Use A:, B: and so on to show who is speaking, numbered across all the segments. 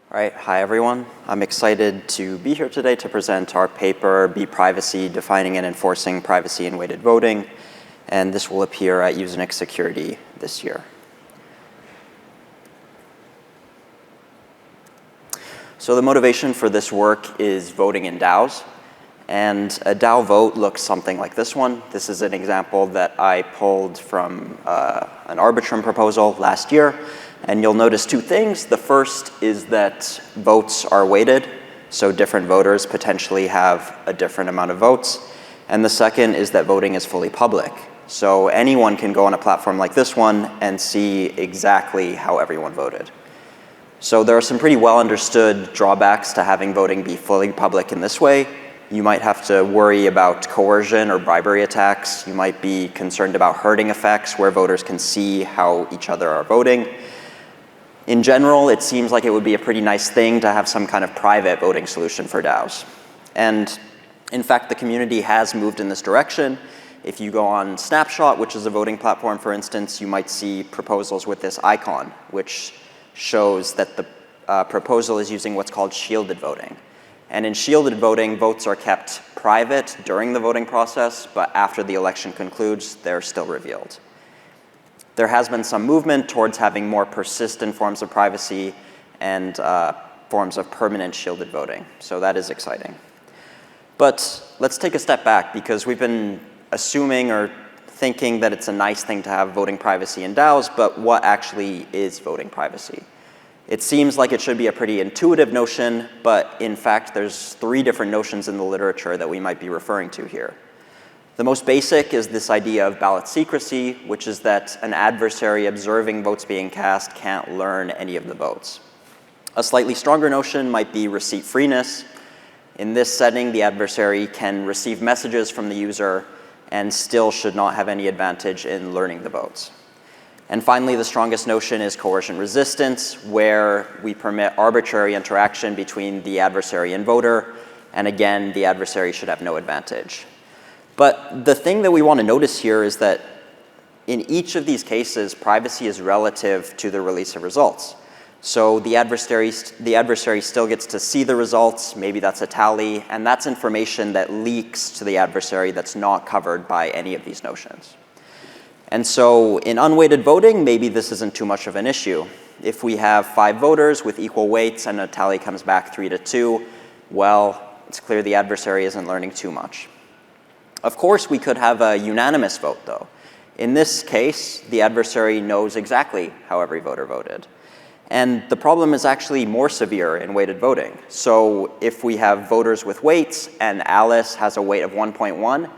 A: All right, hi everyone. I'm excited to be here today to present our paper, Be Privacy, Defining and Enforcing Privacy in Weighted Voting, and this will appear at Usenix Security this year. So the motivation for this work is voting in DAOs, and a DAO vote looks something like this one. This is an example that I pulled from an Arbitrum proposal last year. And you'll notice two things. The first is that votes are weighted, so different voters potentially have a different amount of votes. And the second is that voting is fully public. So anyone can go on a platform like this one and see exactly how everyone voted. So there are some pretty well understood drawbacks to having voting be fully public in this way. You might have to worry about coercion or bribery attacks. You might be concerned about herding effects where voters can see how each other are voting. In general, it seems like it would be a pretty nice thing to have some kind of private voting solution for DAOs. And in fact, the community has moved in this direction. If you go on Snapshot, which is a voting platform, for instance, you might see proposals with this icon, which shows that the proposal is using what's called shielded voting. And in shielded voting, votes are kept private during the voting process, but after the election concludes, they're still revealed. There has been some movement towards having more persistent forms of privacy and forms of permanent shielded voting. So that is exciting. But let's take a step back because we've been assuming or thinking that it's a nice thing to have voting privacy in DAOs, but what actually is voting privacy? It seems like it should be a pretty intuitive notion, but in fact, there's 3 different notions in the literature that we might be referring to here. The most basic is this idea of ballot secrecy, which is that an adversary observing votes being cast can't learn any of the votes. A slightly stronger notion might be receipt freeness. In this setting, the adversary can receive messages from the user and still should not have any advantage in learning the votes. And finally, the strongest notion is coercion resistance, where we permit arbitrary interaction between the adversary and voter, and again, the adversary should have no advantage. But the thing that we want to notice here is that in each of these cases, privacy is relative to the release of results. So the adversary still gets to see the results, maybe that's a tally, and that's information that leaks to the adversary that's not covered by any of these notions. And so in unweighted voting, maybe this isn't too much of an issue. If we have 5 voters with equal weights and a tally comes back 3-2, well, it's clear the adversary isn't learning too much. Of course, we could have a unanimous vote, though. In this case, the adversary knows exactly how every voter voted. And the problem is actually more severe in weighted voting. So if we have voters with weights and Alice has a weight of 1.1,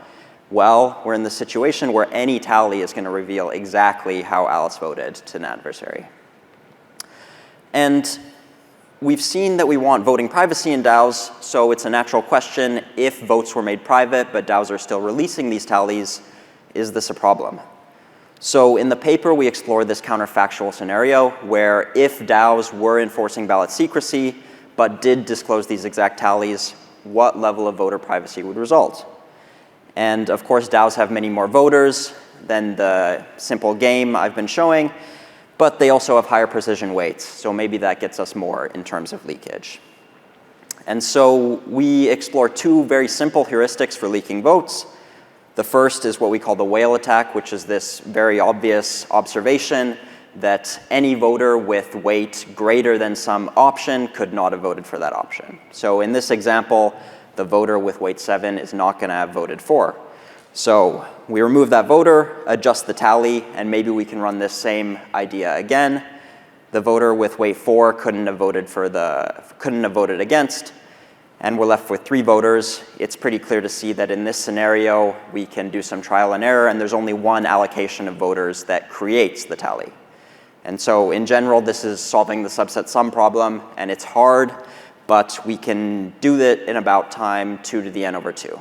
A: well, we're in the situation where any tally is going to reveal exactly how Alice voted to an adversary. And we've seen that we want voting privacy in DAOs, so it's a natural question, if votes were made private but DAOs are still releasing these tallies, is this a problem? So in the paper, we explore this counterfactual scenario where if DAOs were enforcing ballot secrecy but did disclose these exact tallies, what level of voter privacy would result? And of course, DAOs have many more voters than the simple game I've been showing, but they also have higher precision weights, so maybe that gets us more in terms of leakage. And so we explore 2 very simple heuristics for leaking votes. The first is what we call the whale attack, which is this very obvious observation that any voter with weight greater than some option could not have voted for that option. So in this example, the voter with weight 7 is not going to have voted for. So we remove that voter, adjust the tally, and maybe we can run this same idea again. The voter with weight 4 couldn't have voted against, and we're left with 3 voters. It's pretty clear to see that in this scenario, we can do some trial and error, and there's only one allocation of voters that creates the tally. And so in general, this is solving the subset sum problem, and it's hard, but we can do it in about time 2 to the n over 2.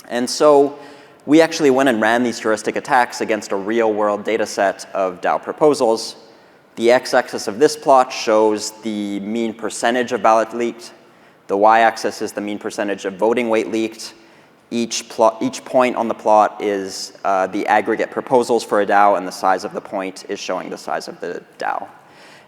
A: And so we actually went and ran these heuristic attacks against a real-world data set of DAO proposals. The x-axis of this plot shows the mean percentage of ballot leaked. The y-axis is the mean percentage of voting weight leaked. Each point on the plot is the aggregate proposals for a DAO, and the size of the point is showing the size of the DAO.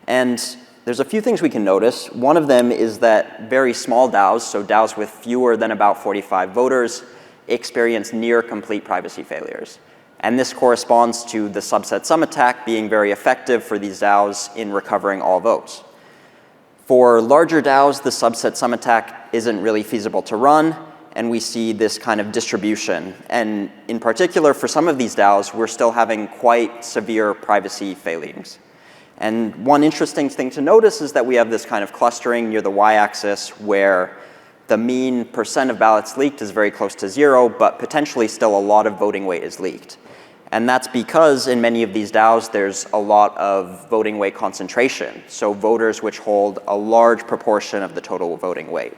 A: And there's a few things we can notice. One of them is that very small DAOs, so DAOs with fewer than about 45 voters, experience near complete privacy failures. And this corresponds to the subset sum attack being very effective for these DAOs in recovering all votes. For larger DAOs, the subset sum attack isn't really feasible to run, and we see this kind of distribution. And in particular, for some of these DAOs, we're still having quite severe privacy failings. And one interesting thing to notice is that we have this kind of clustering near the y-axis where the mean percent of ballots leaked is very close to 0, but potentially still a lot of voting weight is leaked. And that's because in many of these DAOs, there's a lot of voting weight concentration, so voters which hold a large proportion of the total voting weight.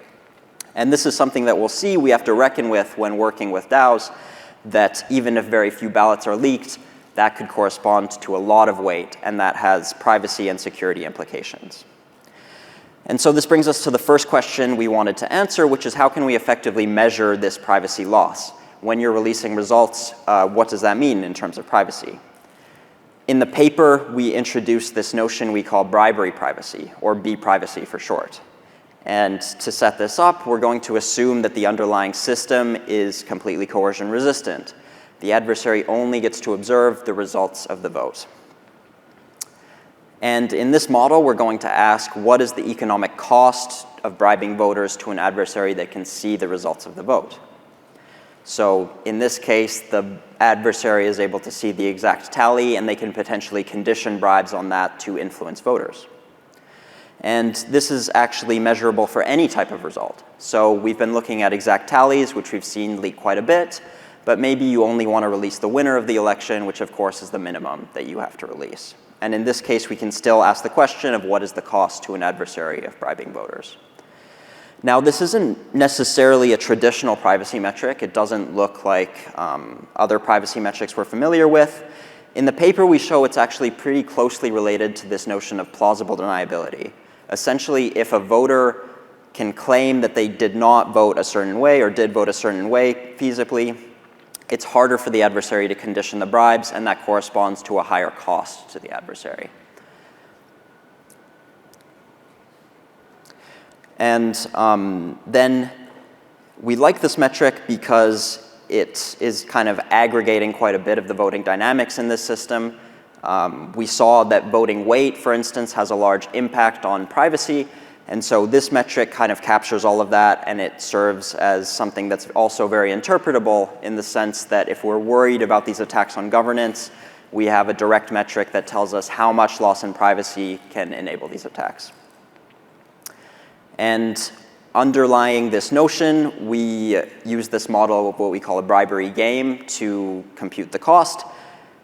A: And this is something that we'll see we have to reckon with when working with DAOs, that even if very few ballots are leaked, that could correspond to a lot of weight, and that has privacy and security implications. And so this brings us to the first question we wanted to answer, which is how can we effectively measure this privacy loss? When you're releasing results, what does that mean in terms of privacy? In the paper, we introduced this notion we call bribery privacy, or B-privacy for short. And to set this up, we're going to assume that the underlying system is completely coercion resistant. The adversary only gets to observe the results of the vote. And in this model, we're going to ask, what is the economic cost of bribing voters to an adversary that can see the results of the vote? So in this case, the adversary is able to see the exact tally, and they can potentially condition bribes on that to influence voters. And this is actually measurable for any type of result. So we've been looking at exact tallies, which we've seen leak quite a bit, but maybe you only want to release the winner of the election, which of course is the minimum that you have to release. And in this case, we can still ask the question of what is the cost to an adversary of bribing voters. Now, this isn't necessarily a traditional privacy metric. It doesn't look like other privacy metrics we're familiar with. In the paper, we show it's actually pretty closely related to this notion of plausible deniability. Essentially, if a voter can claim that they did not vote a certain way or did vote a certain way feasibly, it's harder for the adversary to condition the bribes, and that corresponds to a higher cost to the adversary. And then we like this metric because it is kind of aggregating quite a bit of the voting dynamics in this system. We saw that voting weight, for instance, has a large impact on privacy. And so this metric kind of captures all of that, and it serves as something that's also very interpretable in the sense that if we're worried about these attacks on governance, we have a direct metric that tells us how much loss in privacy can enable these attacks. And underlying this notion, we use this model of what we call a bribery game to compute the cost.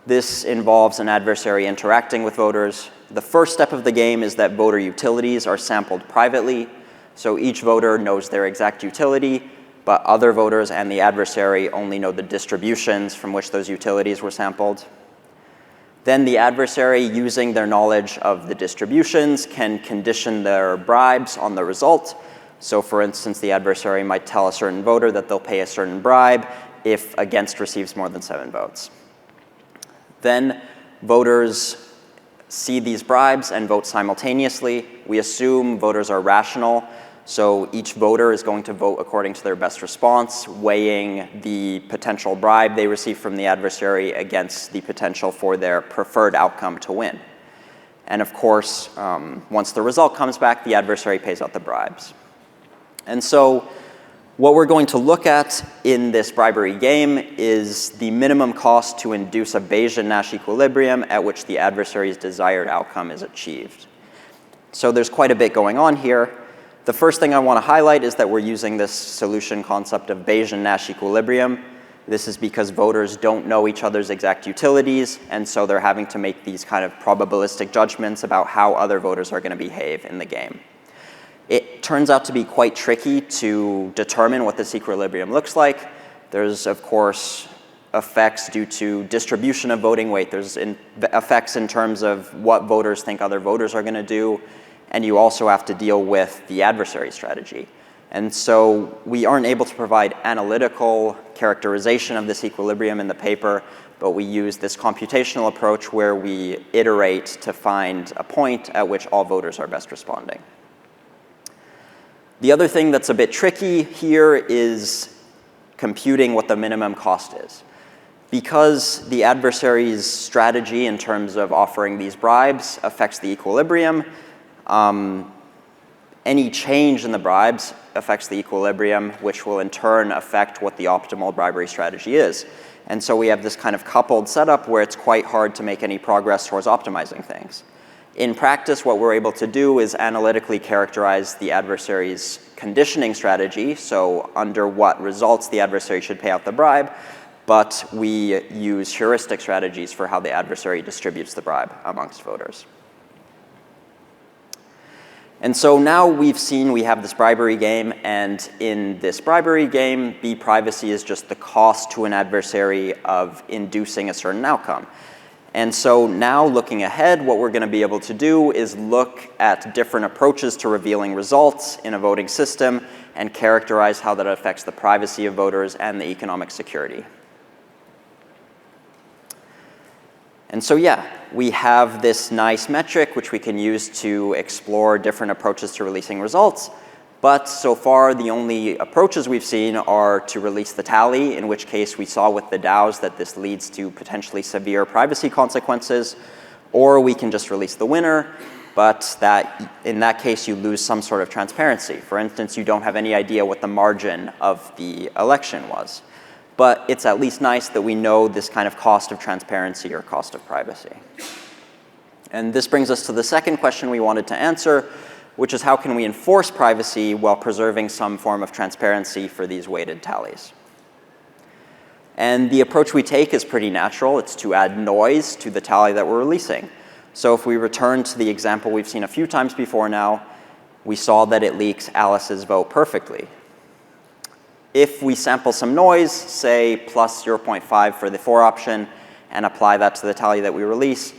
A: This involves an adversary interacting with voters. The first step of the game is that voter utilities are sampled privately. So each voter knows their exact utility, but other voters and the adversary only know the distributions from which those utilities were sampled. Then the adversary, using their knowledge of the distributions, can condition their bribes on the result. So for instance, the adversary might tell a certain voter that they'll pay a certain bribe if against receives more than 7 votes. Then voters see these bribes and vote simultaneously. We assume voters are rational, so each voter is going to vote according to their best response, weighing the potential bribe they receive from the adversary against the potential for their preferred outcome to win. And of course, once the result comes back, the adversary pays out the bribes. And so what we're going to look at in this bribery game is the minimum cost to induce a Bayesian-Nash equilibrium at which the adversary's desired outcome is achieved. So there's quite a bit going on here. The first thing I want to highlight is that we're using this solution concept of Bayesian-Nash equilibrium. This is because voters don't know each other's exact utilities, and so they're having to make these kind of probabilistic judgments about how other voters are going to behave in the game. It turns out to be quite tricky to determine what this equilibrium looks like. There's, of course, effects due to distribution of voting weight. There's effects in terms of what voters think other voters are going to do. And you also have to deal with the adversary strategy. And so we aren't able to provide analytical characterization of this equilibrium in the paper, but we use this computational approach where we iterate to find a point at which all voters are best responding. The other thing that's a bit tricky here is computing what the minimum cost is. Because the adversary's strategy in terms of offering these bribes affects the equilibrium, any change in the bribes affects the equilibrium, which will in turn affect what the optimal bribery strategy is. And so we have this kind of coupled setup where it's quite hard to make any progress towards optimizing things. In practice, what we're able to do is analytically characterize the adversary's conditioning strategy, so under what results the adversary should pay out the bribe, but we use heuristic strategies for how the adversary distributes the bribe amongst voters. And so now we've seen we have this bribery game, and in this bribery game, B privacy is just the cost to an adversary of inducing a certain outcome. And so now looking ahead, what we're going to be able to do is look at different approaches to revealing results in a voting system and characterize how that affects the privacy of voters and the economic security. And so yeah, we have this nice metric which we can use to explore different approaches to releasing results. But so far, the only approaches we've seen are to release the tally, in which case we saw with the DAOs that this leads to potentially severe privacy consequences, or we can just release the winner, but that in that case you lose some sort of transparency. For instance, you don't have any idea what the margin of the election was. But it's at least nice that we know this kind of cost of transparency or cost of privacy. And this brings us to the second question we wanted to answer, which is how can we enforce privacy while preserving some form of transparency for these weighted tallies? And the approach we take is pretty natural. It's to add noise to the tally that we're releasing. So if we return to the example we've seen a few times before now, we saw that it leaks Alice's vote perfectly. If we sample some noise, say plus 0.5 for the for option, and apply that to the tally that we release,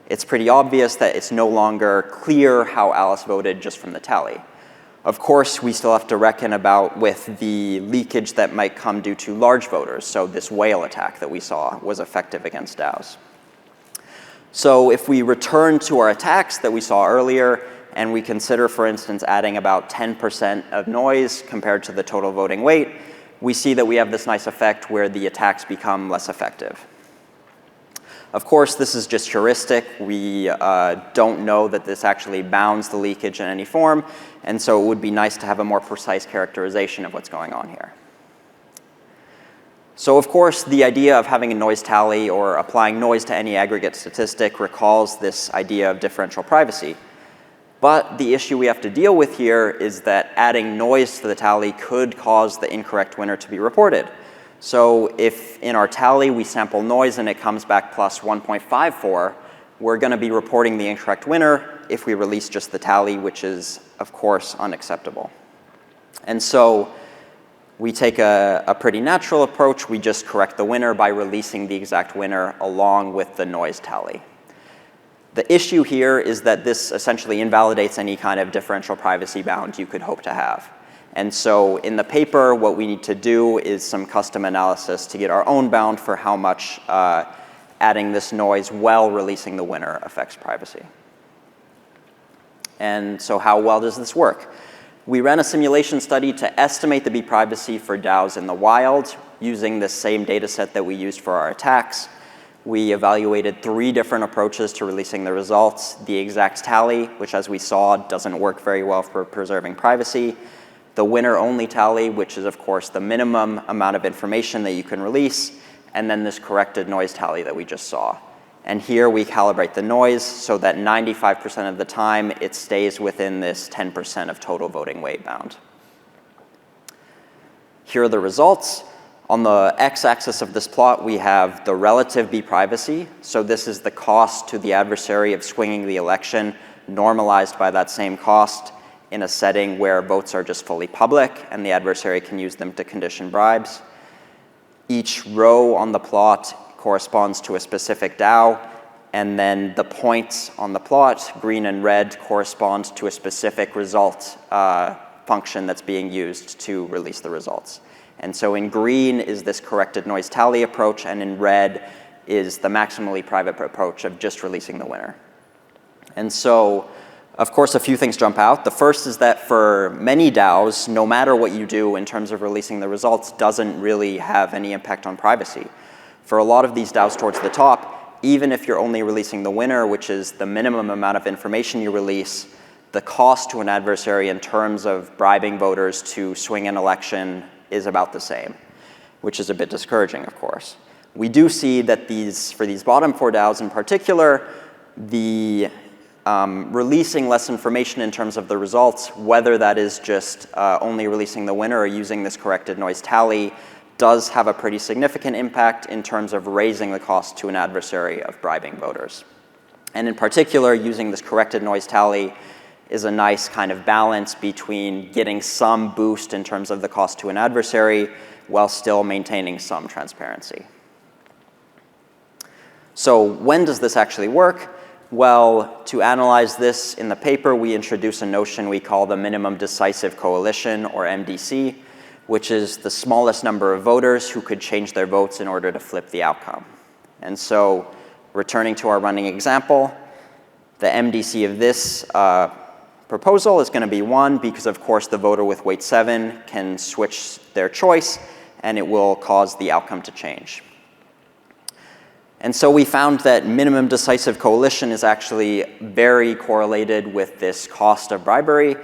A: it's pretty obvious that it's no longer clear how Alice voted just from the tally. Of course, we still have to reckon about with the leakage that might come due to large voters. So this whale attack that we saw was effective against DAOs. So if we return to our attacks that we saw earlier, and we consider, for instance, adding about 10% of noise compared to the total voting weight, we see that we have this nice effect where the attacks become less effective. Of course, this is just heuristic. We don't know that this actually bounds the leakage in any form, and so it would be nice to have a more precise characterization of what's going on here. So of course, the idea of having a noise tally or applying noise to any aggregate statistic recalls this idea of differential privacy. But the issue we have to deal with here is that adding noise to the tally could cause the incorrect winner to be reported. So if in our tally we sample noise and it comes back plus 1.54, we're going to be reporting the incorrect winner if we release just the tally, which is, of course, unacceptable. And so we take a pretty natural approach. We just correct the winner by releasing the exact winner along with the noise tally. The issue here is that this essentially invalidates any kind of differential privacy bound you could hope to have. And so in the paper, what we need to do is some custom analysis to get our own bound for how much adding this noise while releasing the winner affects privacy. And so how well does this work? We ran a simulation study to estimate the bprivacy for DAOs in the wild using the same data set that we used for our attacks. We evaluated 3 different approaches to releasing the results. The exact tally, which as we saw doesn't work very well for preserving privacy. The winner-only tally, which is of course the minimum amount of information that you can release. And then this corrected noise tally that we just saw. And here we calibrate the noise so that 95% of the time it stays within this 10% of total voting weight bound. Here are the results. On the x-axis of this plot, we have the relative bprivacy. So this is the cost to the adversary of swinging the election, normalized by that same cost in a setting where votes are just fully public and the adversary can use them to condition bribes. Each row on the plot corresponds to a specific DAO, and then the points on the plot, green and red, correspond to a specific result function that's being used to release the results. And so in green is this corrected noise tally approach, and in red is the maximally private approach of just releasing the winner. And so, of course, a few things jump out. The first is that for many DAOs, no matter what you do in terms of releasing the results doesn't really have any impact on privacy. For a lot of these DAOs towards the top, even if you're only releasing the winner, which is the minimum amount of information you release, the cost to an adversary in terms of bribing voters to swing an election is about the same, which is a bit discouraging, of course. We do see that for these bottom 4 DAOs in particular, the releasing less information in terms of the results, whether that is just only releasing the winner or using this corrected noise tally, does have a pretty significant impact in terms of raising the cost to an adversary of bribing voters. And in particular, using this corrected noise tally is a nice kind of balance between getting some boost in terms of the cost to an adversary while still maintaining some transparency. So when does this actually work? Well, to analyze this in the paper, we introduce a notion we call the minimum decisive coalition, or MDC, which is the smallest number of voters who could change their votes in order to flip the outcome. And so, returning to our running example, the MDC of this proposal is going to be 1 because, of course, the voter with weight 7 can switch their choice, and it will cause the outcome to change. And so we found that minimum decisive coalition is actually very correlated with this cost of bribery.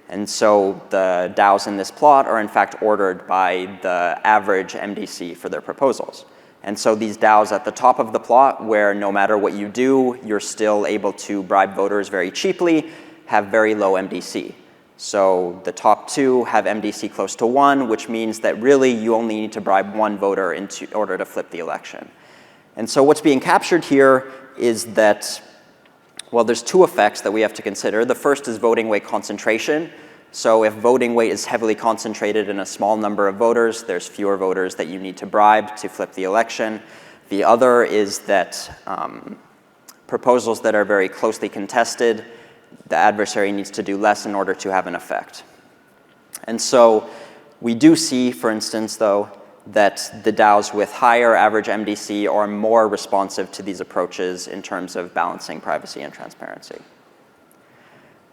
A: And so the DAOs in this plot are in fact ordered by the average MDC for their proposals. And so these DAOs at the top of the plot, where no matter what you do, you're still able to bribe voters very cheaply, have very low MDC. So the top 2 have MDC close to 1, which means that really you only need to bribe 1 voter in order to flip the election. And so what's being captured here is that, well, there's 2 effects that we have to consider. The first is voting weight concentration. So if voting weight is heavily concentrated in a small number of voters, there's fewer voters that you need to bribe to flip the election. The other is that proposals that are very closely contested, the adversary needs to do less in order to have an effect. And so we do see, for instance, though, that the DAOs with higher average MDC are more responsive to these approaches in terms of balancing privacy and transparency.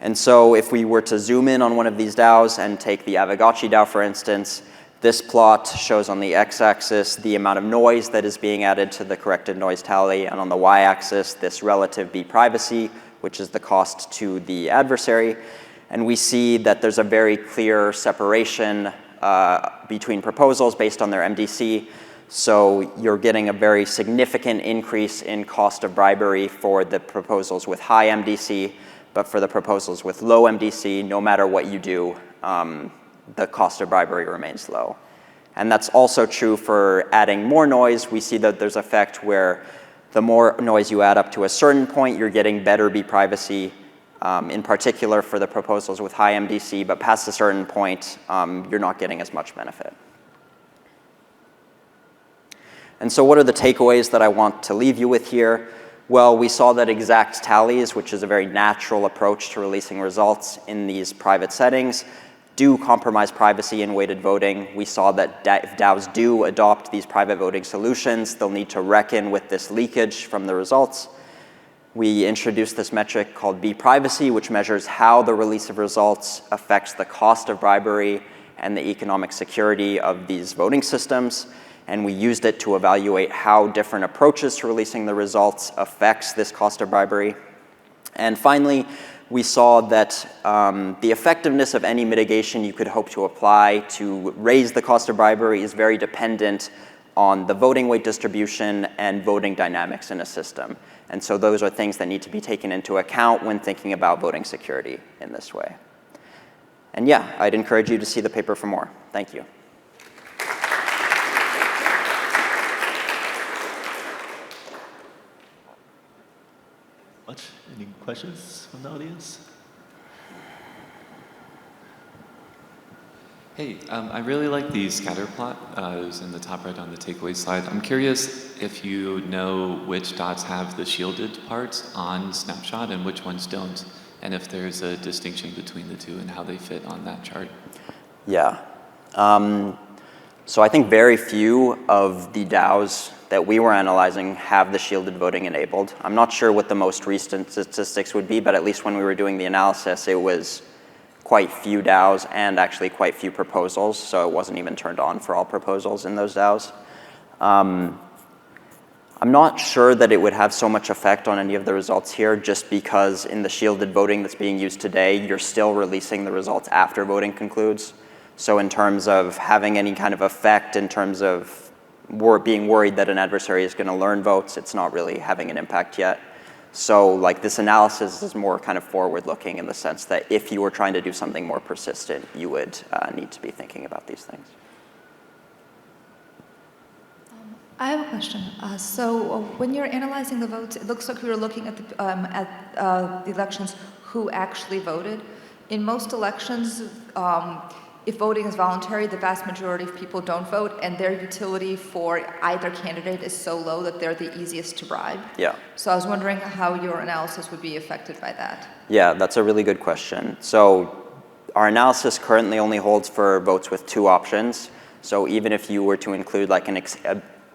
A: And so if we were to zoom in on one of these DAOs and take the Aavegotchi DAO, for instance, this plot shows on the x-axis the amount of noise that is being added to the corrected noise tally, and on the y-axis, this relative b-privacy, which is the cost to the adversary. And we see that there's a very clear separation between proposals based on their MDC. So you're getting a very significant increase in cost of bribery for the proposals with high MDC, but for the proposals with low MDC, no matter what you do, the cost of bribery remains low. And that's also true for adding more noise. We see that there's an effect where the more noise you add up to a certain point, you're getting better b-privacy, in particular for the proposals with high MDC, but past a certain point, you're not getting as much benefit. And so what are the takeaways that I want to leave you with here? Well, we saw that exact tallies, which is a very natural approach to releasing results in these private settings, do compromise privacy in weighted voting. We saw that if DAOs do adopt these private voting solutions, they'll need to reckon with this leakage from the results. We introduced this metric called b-privacy, which measures how the release of results affects the cost of bribery and the economic security of these voting systems. And we used it to evaluate how different approaches to releasing the results affects this cost of bribery. And finally, we saw that the effectiveness of any mitigation you could hope to apply to raise the cost of bribery is very dependent on the voting weight distribution and voting dynamics in a system. And so those are things that need to be taken into account when thinking about voting security in this way. And yeah, I'd encourage you to see the paper for more. Thank you.
B: Any questions from the audience?
C: Hey, I really like the scatter plot. It was in the top right on the takeaway slide. I'm curious if you know which dots have the shielded parts on snapshot and which ones don't, and if there's a distinction between the two and how they fit on that chart.
A: Yeah. So I think very few of the DAOs that we were analyzing have the shielded voting enabled. I'm not sure what the most recent statistics would be, but at least when we were doing the analysis, it was quite few DAOs and actually quite few proposals, so it wasn't even turned on for all proposals in those DAOs. I'm not sure that it would have so much effect on any of the results here, just because in the shielded voting that's being used today, you're still releasing the results after voting concludes. So in terms of having any kind of effect in terms of being worried that an adversary is going to learn votes, it's not really having an impact yet. So like this analysis is more kind of forward-looking in the sense that if you were trying to do something more persistent, you would need to be thinking about these things.
D: I have a question. So when you're analyzing the votes, it looks like we were looking at the elections who actually voted. In most elections, if voting is voluntary, the vast majority of people don't vote, and their utility for either candidate is so low that they're the easiest to bribe.
A: Yeah.
D: So I was wondering how your analysis would be affected by that.
A: Yeah, that's a really good question. So our analysis currently only holds for votes with two options. So even if you were to include like an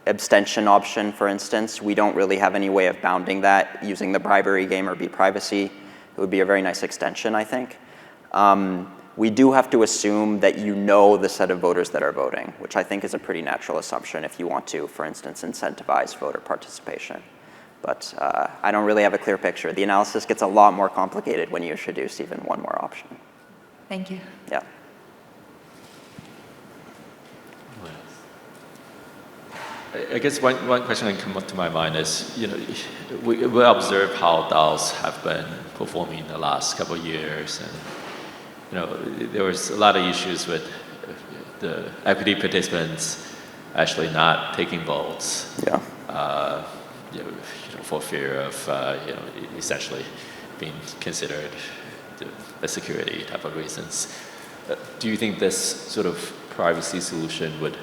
A: abstention option, for instance, we don't really have any way of bounding that using the bribery game or bprivacy. It would be a very nice extension, I think. We do have to assume that you know the set of voters that are voting, which I think is a pretty natural assumption if you want to, for instance, incentivize voter participation. But I don't really have a clear picture. The analysis gets a lot more complicated when you introduce even one more option.
D: Thank you.
A: Yeah.
B: I guess one question that comes up to my mind is, we observe how DAOs have been performing in the last couple of years, and there was a lot of issues with the equity participants actually not taking votes.
A: Yeah.
B: For fear of essentially being considered a security type of reasons. Do you think this sort of privacy solution would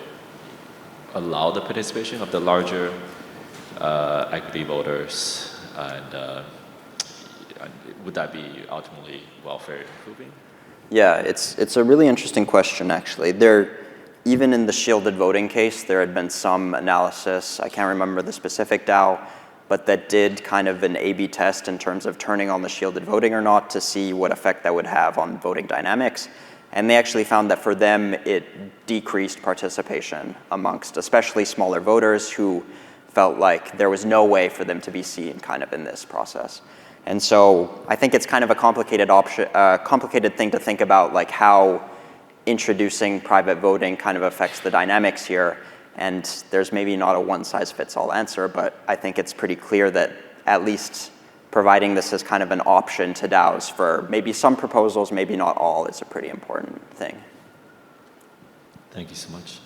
B: allow the participation of the larger equity voters, and would that be ultimately welfare improving?
A: Yeah, it's a really interesting question, actually. Even in the shielded voting case, there had been some analysis, I can't remember the specific DAO, but that did kind of an A/B test in terms of turning on the shielded voting or not to see what effect that would have on voting dynamics. And they actually found that for them, it decreased participation amongst especially smaller voters who felt like there was no way for them to be seen kind of in this process. And so I think it's kind of a complicated thing to think about, like how introducing private voting kind of affects the dynamics here. And there's maybe not a one-size-fits-all answer, but I think it's pretty clear that at least providing this as kind of an option to DAOs for maybe some proposals, maybe not all, is a pretty important thing.
B: Thank you so much.